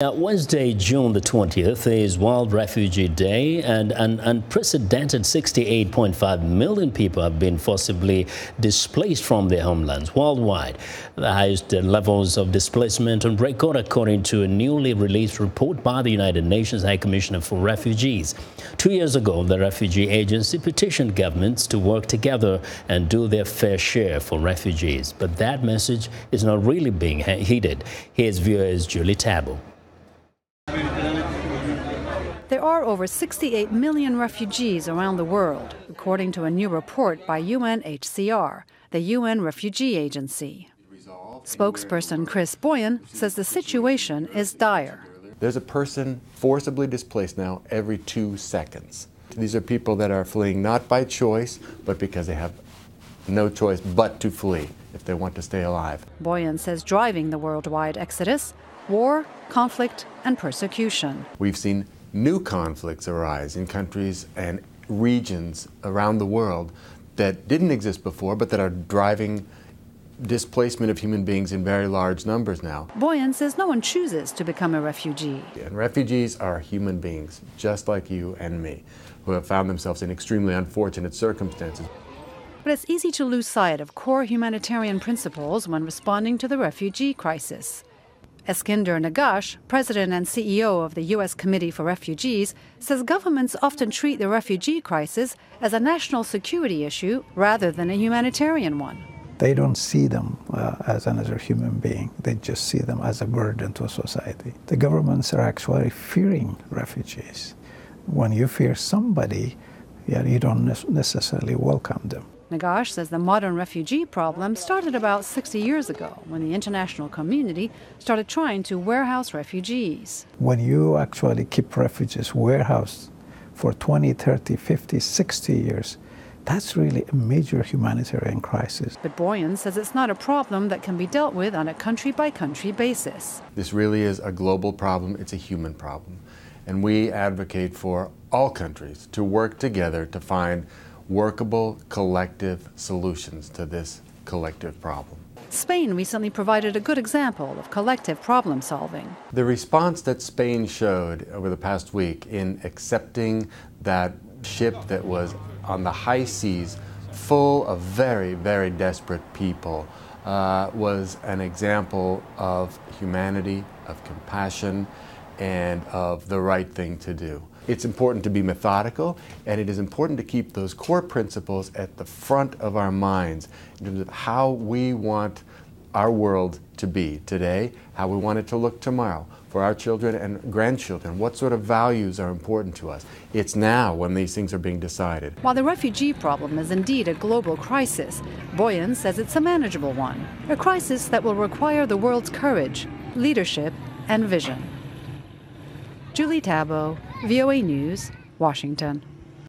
Now, Wednesday, June the 20th is World Refugee Day, and an unprecedented 68.5 million people have been forcibly displaced from their homelands worldwide. The highest levels of displacement on record, according to a newly released report by the United Nations High Commissioner for Refugees. 2 years ago, the refugee agency petitioned governments to work together and do their fair share for refugees. But that message is not really being heeded. Here's viewer Julie Taboh. There are over 68 million refugees around the world, according to a new report by UNHCR, the UN Refugee Agency. Spokesperson Chris Boyan says the situation is dire. There's a person forcibly displaced now every 2 seconds. These are people that are fleeing not by choice, but because they have no choice but to flee if they want to stay alive. Boyan says driving the worldwide exodus: war, conflict, and persecution. We've seen new conflicts arise in countries and regions around the world that didn't exist before, but that are driving displacement of human beings in very large numbers now. Boyan says no one chooses to become a refugee. And refugees are human beings, just like you and me, who have found themselves in extremely unfortunate circumstances. But it's easy to lose sight of core humanitarian principles when responding to the refugee crisis. Eskinder Nagash, president and CEO of the U.S. Committee for Refugees, says governments often treat the refugee crisis as a national security issue rather than a humanitarian one. They don't see them as another human being. They just see them as a burden to society. The governments are actually fearing refugees. When you fear somebody, you don't necessarily welcome them. Nagash says the modern refugee problem started about 60 years ago when the international community started trying to warehouse refugees. When you actually keep refugees warehoused for 20, 30, 50, 60 years, that's really a major humanitarian crisis. But Boyan says it's not a problem that can be dealt with on a country-by-country basis. This really is a global problem. It's a human problem. And we advocate for all countries to work together to find workable, collective solutions to this collective problem. Spain recently provided a good example of collective problem solving. The response that Spain showed over the past week in accepting that ship that was on the high seas full of very, very desperate people was an example of humanity, of compassion, and of the right thing to do. It's important to be methodical, and it is important to keep those core principles at the front of our minds in terms of how we want our world to be today, how we want it to look tomorrow, for our children and grandchildren, what sort of values are important to us. It's now when these things are being decided. While the refugee problem is indeed a global crisis, Boyan says it's a manageable one, a crisis that will require the world's courage, leadership, and vision. Julie Taboh, VOA News, Washington.